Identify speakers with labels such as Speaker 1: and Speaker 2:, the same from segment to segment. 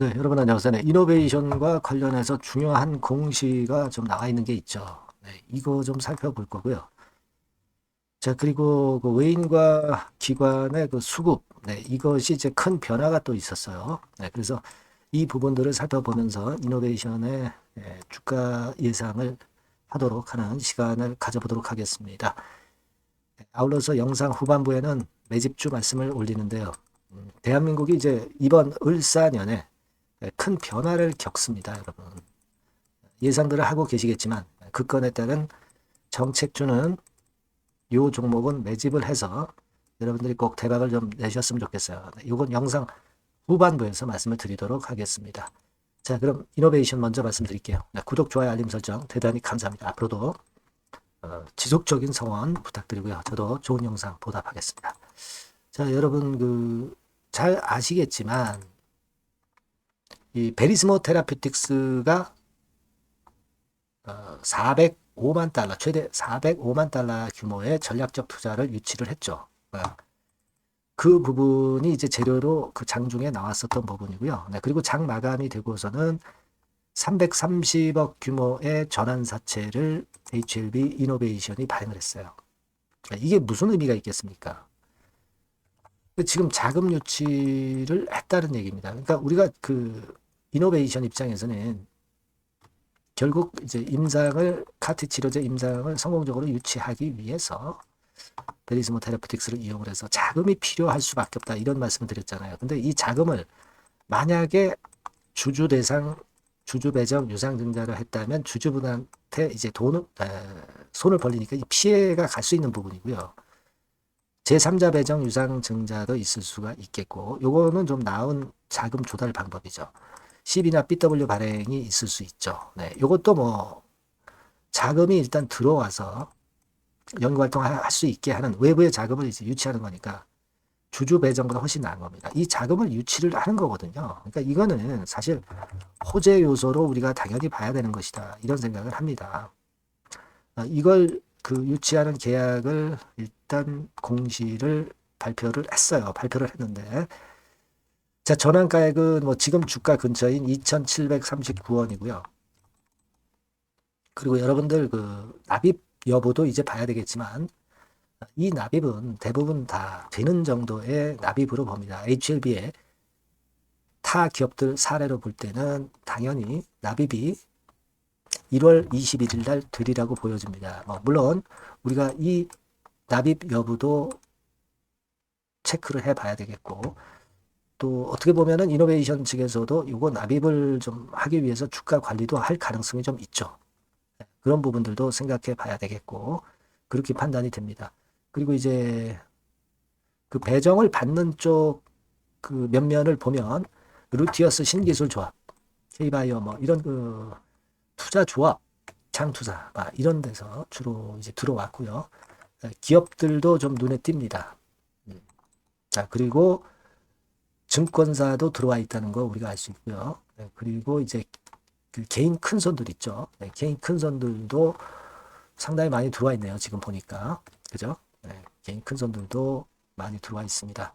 Speaker 1: 네, 여러분 안녕하세요. 네, 이노베이션과 관련해서 중요한 공시가 좀 나와 있는 게 있죠. 네, 이거 좀 살펴볼 거고요. 자, 그리고 그 외인과 기관의 그 수급, 네, 이것이 이제 큰 변화가 또 있었어요. 네, 그래서 이 부분들을 살펴보면서 이노베이션의 주가 예상을 하도록 하는 시간을 가져보도록 하겠습니다. 네, 아울러서 영상 후반부에는 매집주 말씀을 올리는데요. 대한민국이 이제 이번 을사년에 큰 변화를 겪습니다, 여러분. 예상들을 하고 계시겠지만 그 건에 따른 정책주는 요 종목은 매집을 해서 여러분들이 꼭 대박을 좀 내셨으면 좋겠어요. 이건 영상 후반부에서 말씀을 드리도록 하겠습니다. 자, 그럼 이노베이션 먼저 말씀드릴게요. 구독, 좋아요, 알림 설정 대단히 감사합니다. 앞으로도 지속적인 성원 부탁드리고요. 저도 좋은 영상 보답하겠습니다. 자, 여러분 잘 아시겠지만 이 베리스모 테라퓨틱스가 405만 달러, 최대 405만 달러 규모의 전략적 투자를 유치를 했죠. 그 부분이 이제 재료로 그 장중에 나왔었던 부분이고요. 네, 그리고 장 마감이 되고서는 330억 규모의 전환사채를 HLB 이노베이션이 발행을 했어요. 이게 무슨 의미가 있겠습니까? 지금 자금 유치를 했다는 얘기입니다. 그러니까 우리가 그 이노베이션 입장에서는 결국 이제 임상을 카티 치료제 임상을 성공적으로 유치하기 위해서 베리스모 테라피틱스를 이용을 해서 자금이 필요할 수밖에 없다 이런 말씀을 드렸잖아요. 근데 이 자금을 만약에 주주 대상 주주 배정 유상증자를 했다면 주주분한테 이제 돈을 손을 벌리니까 이 피해가 갈 수 있는 부분이고요. 제3자 배정 유상증자도 있을 수가 있겠고 요거는 좀 나은 자금 조달 방법이죠. CB나 BW 발행이 있을 수 있죠. 네, 요것도 뭐 자금이 일단 들어와서 연구활동을 할 수 있게 하는 외부의 자금을 이제 유치하는 거니까 주주 배정보다 훨씬 나은 겁니다. 이 자금을 유치를 하는 거거든요. 그러니까 이거는 사실 호재 요소로 우리가 당연히 봐야 되는 것이다. 이런 생각을 합니다. 이걸 그 유치하는 계약을 일단 공시를 발표를 했어요. 발표를 했는데 자, 전환가액은 뭐 지금 주가 근처인 2,739원이고요. 그리고 여러분들 그 납입 여부도 이제 봐야 되겠지만 이 납입은 대부분 다 되는 정도의 납입으로 봅니다. HLB의 타 기업들 사례로 볼 때는 당연히 납입이 1월 21일 날 되리라고 보여집니다. 물론 우리가 이 납입 여부도 체크를 해봐야 되겠고 또 어떻게 보면은 이노베이션 측에서도 이거 납입을 좀 하기 위해서 주가 관리도 할 가능성이 좀 있죠. 그런 부분들도 생각해 봐야 되겠고 그렇게 판단이 됩니다. 그리고 이제 그 배정을 받는 쪽 그 면면을 보면 루티어스 신기술 조합, K바이오 뭐 이런 그 투자 조합, 장투사 이런 데서 주로 이제 들어왔고요. 기업들도 좀 눈에 띕니다. 자, 그리고 증권사도 들어와 있다는 거 우리가 알 수 있고요. 그리고 이제 그 개인 큰 손들 있죠. 개인 큰 손들도 상당히 많이 들어와 있네요. 지금 보니까. 그죠? 개인 큰 손들도 많이 들어와 있습니다.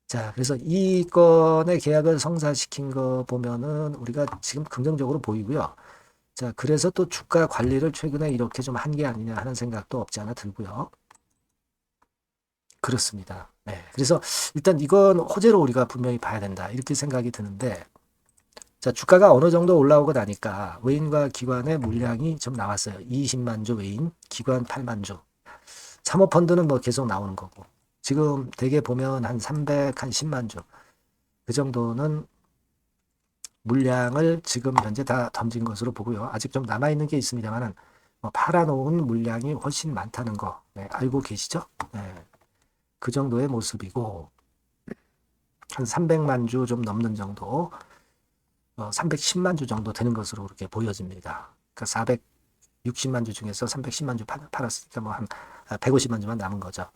Speaker 1: 자, 그래서 이 건의 계약을 성사시킨 거 보면은 우리가 지금 긍정적으로 보이고요. 자, 그래서 또 주가 관리를 최근에 이렇게 좀 한 게 아니냐 하는 생각도 없지 않아 들고요. 그렇습니다. 네. 그래서 일단 이건 호재로 우리가 분명히 봐야 된다. 이렇게 생각이 드는데, 자, 주가가 어느 정도 올라오고 나니까 외인과 기관의 물량이 좀 나왔어요. 20만 주 외인, 기관 8만 주. 사모펀드는 뭐 계속 나오는 거고. 지금 대개 보면 한 300, 한 10만 주. 그 정도는 물량을 지금 현재 다 던진 것으로 보고요. 아직 좀 남아있는 게 있습니다만은 팔아놓은 물량이 훨씬 많다는 거 알고 계시죠? 그 정도의 모습이고 한 300만 주 좀 넘는 정도 310만 주 정도 되는 것으로 그렇게 보여집니다. 그러니까 460만 주 중에서 310만 주 팔았으니까 뭐 한 150만 주만 남은 거죠.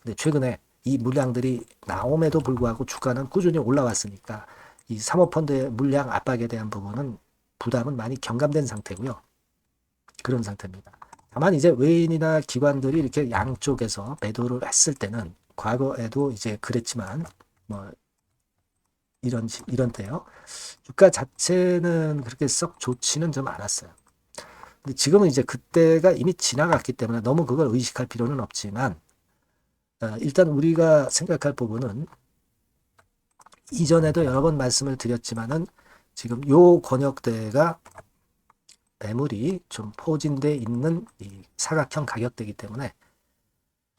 Speaker 1: 근데 최근에 이 물량들이 나옴에도 불구하고 주가는 꾸준히 올라왔으니까 이 사모펀드의 물량 압박에 대한 부분은 부담은 많이 경감된 상태고요. 그런 상태입니다. 다만 이제 외인이나 기관들이 이렇게 양쪽에서 매도를 했을 때는 과거에도 이제 그랬지만 뭐 이런 때요. 유가 자체는 그렇게 썩 좋지는 좀 않았어요. 근데 지금은 이제 그때가 이미 지나갔기 때문에 너무 그걸 의식할 필요는 없지만, 일단 우리가 생각할 부분은 이전에도 여러 번 말씀을 드렸지만은 지금 요 권역대가 매물이 좀 포진돼 있는 이 사각형 가격대이기 때문에,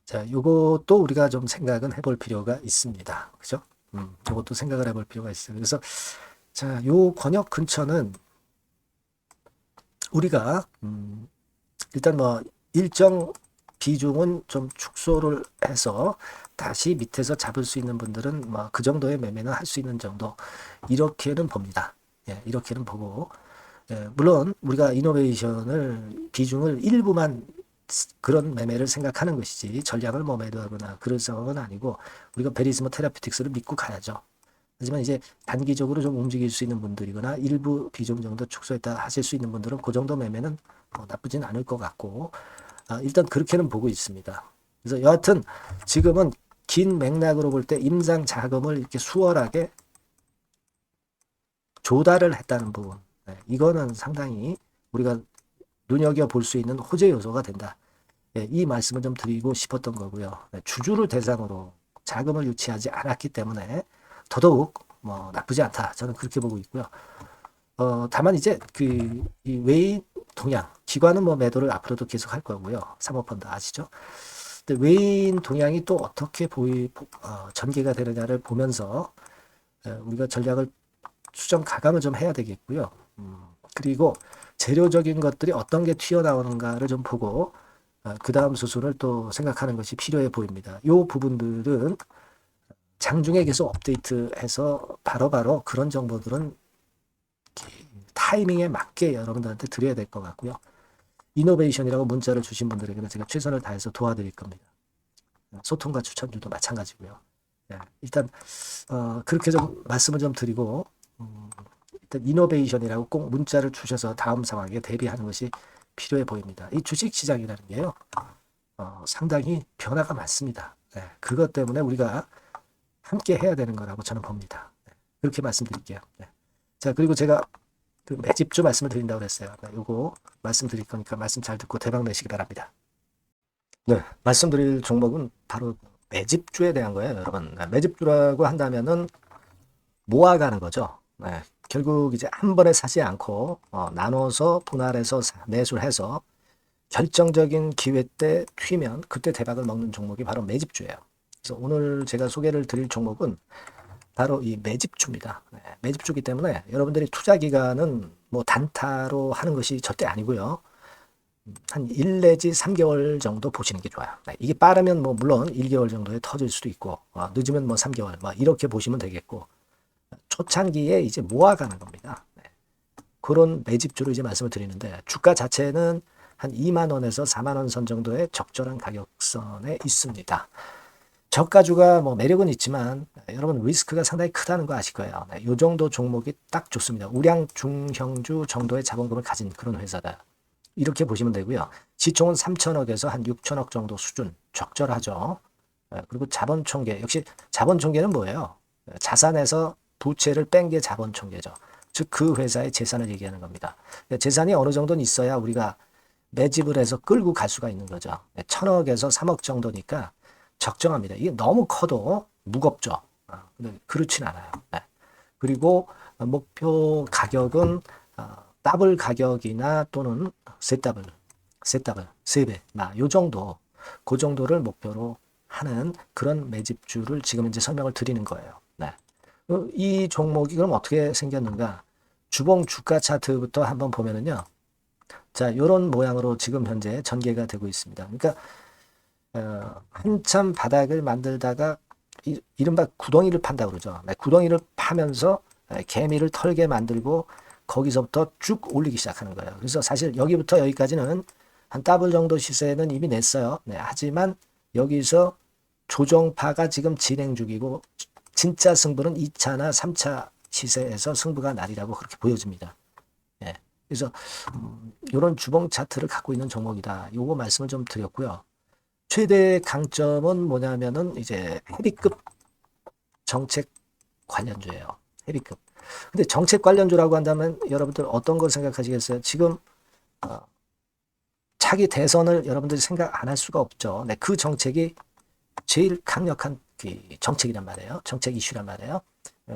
Speaker 1: 자, 요것도 우리가 좀 생각은 해볼 필요가 있습니다. 그죠? 요것도 생각을 해볼 필요가 있어요. 그래서 자, 요 권역 근처는 우리가 일단 뭐 일정 비중은 좀 축소를 해서 다시 밑에서 잡을 수 있는 분들은 뭐 그 정도의 매매는 할 수 있는 정도, 이렇게는 봅니다. 예, 이렇게는 보고, 예, 물론 우리가 이노베이션을 비중을 일부만 그런 매매를 생각하는 것이지 전략을 뭐 매도하거나 그런 상황은 아니고, 우리가 베리스모 테라피틱스를 믿고 가야죠. 하지만 이제 단기적으로 좀 움직일 수 있는 분들이거나 일부 비중 정도 축소했다 하실 수 있는 분들은 그 정도 매매는 나쁘진 않을 것 같고, 일단 그렇게는 보고 있습니다. 그래서 여하튼 지금은 긴 맥락으로 볼 때 임상 자금을 이렇게 수월하게 조달을 했다는 부분, 네, 이거는 상당히 우리가 눈여겨볼 수 있는 호재 요소가 된다. 네, 이 말씀을 좀 드리고 싶었던 거고요. 네, 주주를 대상으로 자금을 유치하지 않았기 때문에 더더욱 뭐 나쁘지 않다. 저는 그렇게 보고 있고요. 다만 이제 이 외인 동향, 기관은 뭐 매도를 앞으로도 계속 할 거고요. 사모펀드 아시죠? 근데 외인 동향이 또 어떻게 전개가 되느냐를 보면서 우리가 전략을 수정 가감을 좀 해야 되겠고요. 그리고 재료적인 것들이 어떤 게 튀어나오는가를 좀 보고 그 다음 수순을 또 생각하는 것이 필요해 보입니다. 이 부분들은 장중에 계속 업데이트해서 바로바로 그런 정보들은 타이밍에 맞게 여러분들한테 드려야 될 것 같고요. 이노베이션이라고 문자를 주신 분들에게는 제가 최선을 다해서 도와드릴 겁니다. 소통과 추천들도 마찬가지고요. 네, 일단 그렇게 좀 말씀을 좀 드리고, 일단 이노베이션이라고 꼭 문자를 주셔서 다음 상황에 대비하는 것이 필요해 보입니다. 이 주식시장이라는 게요, 상당히 변화가 많습니다. 네, 그것 때문에 우리가 함께 해야 되는 거라고 저는 봅니다. 네, 그렇게 말씀드릴게요. 네. 자, 그리고 제가 그 매집주 말씀을 드린다고 그랬어요. 네, 요거 말씀드릴 거니까 말씀 잘 듣고 대박 내시기 바랍니다. 네, 말씀드릴 종목은 바로 매집주에 대한 거예요, 여러분. 네, 매집주라고 한다면은 모아가는 거죠. 네, 결국 이제 한 번에 사지 않고 나눠서 분할해서 매수를 해서 결정적인 기회 때 튀면 그때 대박을 먹는 종목이 바로 매집주예요. 그래서 오늘 제가 소개를 드릴 종목은 바로 이 매집주입니다. 네, 매집주기 때문에 여러분들이 투자 기간은 뭐 단타로 하는 것이 절대 아니고요. 한 1 내지 3개월 정도 보시는 게 좋아요. 네, 이게 빠르면 뭐 물론 1개월 정도에 터질 수도 있고, 늦으면 뭐 3개월, 뭐 이렇게 보시면 되겠고, 초창기에 이제 모아가는 겁니다. 네, 그런 매집주로 이제 말씀을 드리는데, 주가 자체는 한 2만 원에서 4만 원 선 정도의 적절한 가격선에 있습니다. 저가주가 뭐 매력은 있지만 여러분 리스크가 상당히 크다는 거 아실 거예요. 네, 이 정도 종목이 딱 좋습니다. 우량 중형주 정도의 자본금을 가진 그런 회사다. 이렇게 보시면 되고요. 시총은 3천억에서 한 6천억 정도 수준, 적절하죠. 그리고 자본 총계, 역시 자본 총계는 뭐예요? 자산에서 부채를 뺀 게 자본 총계죠. 즉 그 회사의 재산을 얘기하는 겁니다. 재산이 어느 정도는 있어야 우리가 매집을 해서 끌고 갈 수가 있는 거죠. 1,000억에서 3억 정도니까 적정합니다. 이게 너무 커도 무겁죠. 근데 그렇진 않아요. 네. 그리고 목표 가격은 더블 가격이나 또는 셋더블, 세 배, 요 정도, 그 정도를 목표로 하는 그런 매집주를 지금 이제 설명을 드리는 거예요. 네. 이 종목이 그럼 어떻게 생겼는가? 주봉 주가 차트부터 한번 보면은요. 자, 이런 모양으로 지금 현재 전개가 되고 있습니다. 그러니까 한참 바닥을 만들다가 이른바 구덩이를 판다고 그러죠. 네, 구덩이를 파면서 개미를 털게 만들고 거기서부터 쭉 올리기 시작하는 거예요. 그래서 사실 여기부터 여기까지는 한 더블 정도 시세는 이미 냈어요. 네, 하지만 여기서 조정파가 지금 진행 중이고 진짜 승부는 2차나 3차 시세에서 승부가 나리라고 그렇게 보여집니다. 네, 그래서 이런 주봉 차트를 갖고 있는 종목이다. 요거 말씀을 좀 드렸고요. 최대 강점은 뭐냐면은 이제 헤비급 정책 관련주예요. 헤비급. 근데 정책 관련주라고 한다면 여러분들 어떤 걸 생각하시겠어요? 지금 차기 대선을 여러분들이 생각 안 할 수가 없죠. 네, 그 정책이 제일 강력한 그 정책이란 말이에요. 정책 이슈란 말이에요.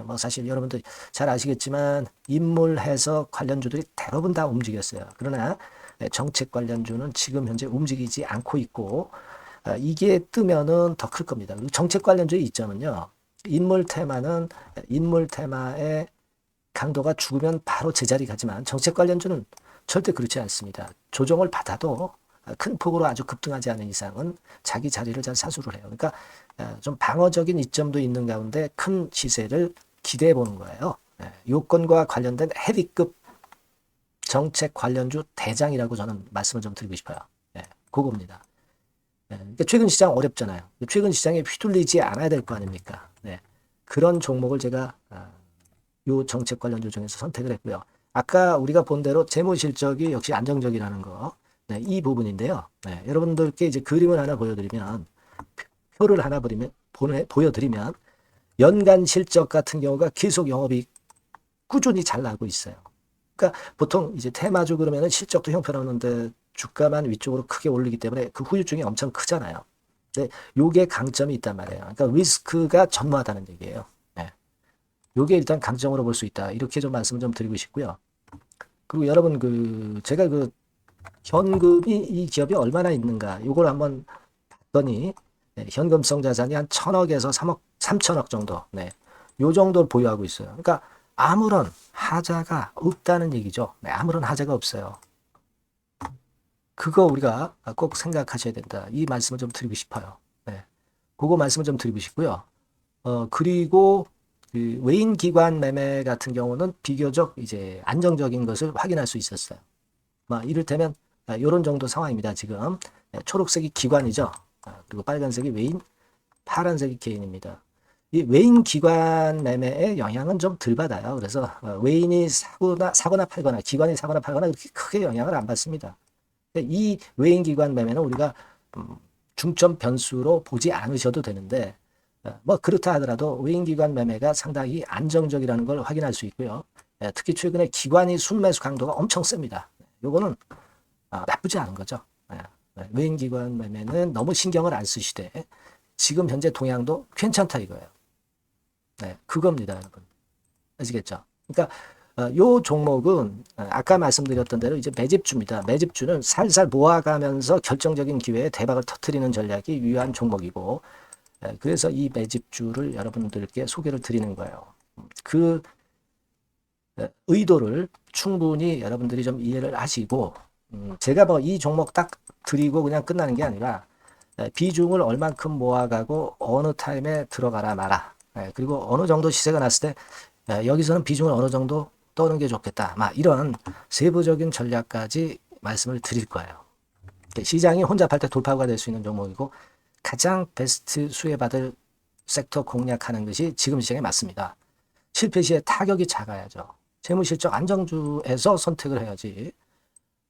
Speaker 1: 뭐 사실 여러분들 잘 아시겠지만 인물해서 관련주들이 대부분 다 움직였어요. 그러나 정책 관련주는 지금 현재 움직이지 않고 있고 이게 뜨면은 더 클 겁니다. 정책 관련주의 이점은요. 인물 테마의 강도가 죽으면 바로 제자리 가지만 정책 관련주는 절대 그렇지 않습니다. 조정을 받아도 큰 폭으로 아주 급등하지 않은 이상은 자기 자리를 잘 사수를 해요. 그러니까 좀 방어적인 이점도 있는 가운데 큰 시세를 기대해 보는 거예요. 요건과 관련된 헤비급 정책 관련주 대장이라고 저는 말씀을 좀 드리고 싶어요. 그겁니다. 그러니까 최근 시장 어렵잖아요. 최근 시장에 휘둘리지 않아야 될 거 아닙니까? 그런 종목을 제가 요 정책 관련주 중에서 선택을 했고요. 아까 우리가 본 대로 재무 실적이 역시 안정적이라는 거, 이 부분인데요. 여러분들께 이제 그림을 하나 보여드리면, 표를 하나 보여드리면, 연간 실적 같은 경우가 계속 영업이 꾸준히 잘 나고 있어요. 그러니까 보통 이제 테마주 그러면은 실적도 형편없는데 주가만 위쪽으로 크게 올리기 때문에 그 후유증이 엄청 크잖아요. 근데 요게 강점이 있단 말이에요. 그러니까 리스크가 전무하다는 얘기예요. 요게 일단 강점으로 볼 수 있다. 이렇게 좀 말씀을 좀 드리고 싶고요. 그리고 여러분 제가 현금이 이 기업이 얼마나 있는가 요걸 한번 봤더니 현금성 자산이 한 1,000억에서 3천억 정도. 요 정도를 보유하고 있어요. 그러니까 아무런 하자가 없다는 얘기죠. 아무런 하자가 없어요. 그거 우리가 꼭 생각하셔야 된다. 이 말씀을 좀 드리고 싶어요. 그거 말씀을 좀 드리고 싶고요. 그리고 그 외인 기관 매매 같은 경우는 비교적 이제 안정적인 것을 확인할 수 있었어요. 이를테면 이런 정도 상황입니다. 지금 초록색이 기관이죠. 그리고 빨간색이 외인, 파란색이 개인입니다. 이 외인 기관 매매의 영향은 좀 덜 받아요. 그래서 외인이 사거나 팔거나 기관이 사거나 팔거나 그렇게 크게 영향을 안 받습니다. 이 외인 기관 매매는 우리가 중점 변수로 보지 않으셔도 되는데 그렇다 하더라도 외인기관 매매가 상당히 안정적이라는 걸 확인할 수 있고요. 특히 최근에 기관이 순매수 강도가 엄청 셉니다. 요거는 나쁘지 않은 거죠. 외인기관 매매는 너무 신경을 안 쓰시되 지금 현재 동향도 괜찮다 이거예요. 그겁니다, 여러분. 아시겠죠? 그러니까 요 종목은 아까 말씀드렸던 대로 이제 매집주입니다. 매집주는 살살 모아가면서 결정적인 기회에 대박을 터뜨리는 전략이 유효한 종목이고 그래서 이 매집주를 여러분들께 소개를 드리는 거예요. 그 의도를 충분히 여러분들이 좀 이해를 하시고 제가 이 종목 딱 드리고 그냥 끝나는 게 아니라 비중을 얼만큼 모아가고 어느 타임에 들어가라 마라. 그리고 어느 정도 시세가 났을 때 여기서는 비중을 어느 정도 떠는 게 좋겠다. 이런 세부적인 전략까지 말씀을 드릴 거예요. 시장이 혼잡할 때 돌파구가 될 수 있는 종목이고 가장 베스트 수혜받을 섹터 공략하는 것이 지금 시장에 맞습니다. 실패 시에 타격이 작아야죠. 재무실적 안정주에서 선택을 해야지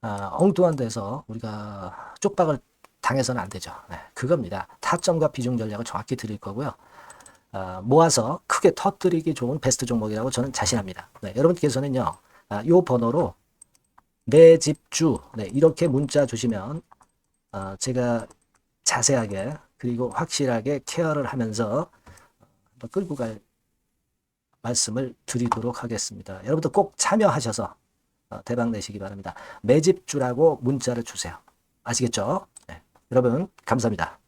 Speaker 1: 엉뚱한 데서 우리가 쪽박을 당해서는 안 되죠. 그겁니다. 타점과 비중 전략을 정확히 드릴 거고요. 모아서 크게 터뜨리기 좋은 베스트 종목이라고 저는 자신합니다. 여러분께서는요. 이 번호로 매집주 이렇게 문자 주시면 제가 자세하게 그리고 확실하게 케어를 하면서 끌고 갈 말씀을 드리도록 하겠습니다. 여러분들 꼭 참여하셔서 대박 내시기 바랍니다. 매집주라고 문자를 주세요. 아시겠죠? 여러분 감사합니다.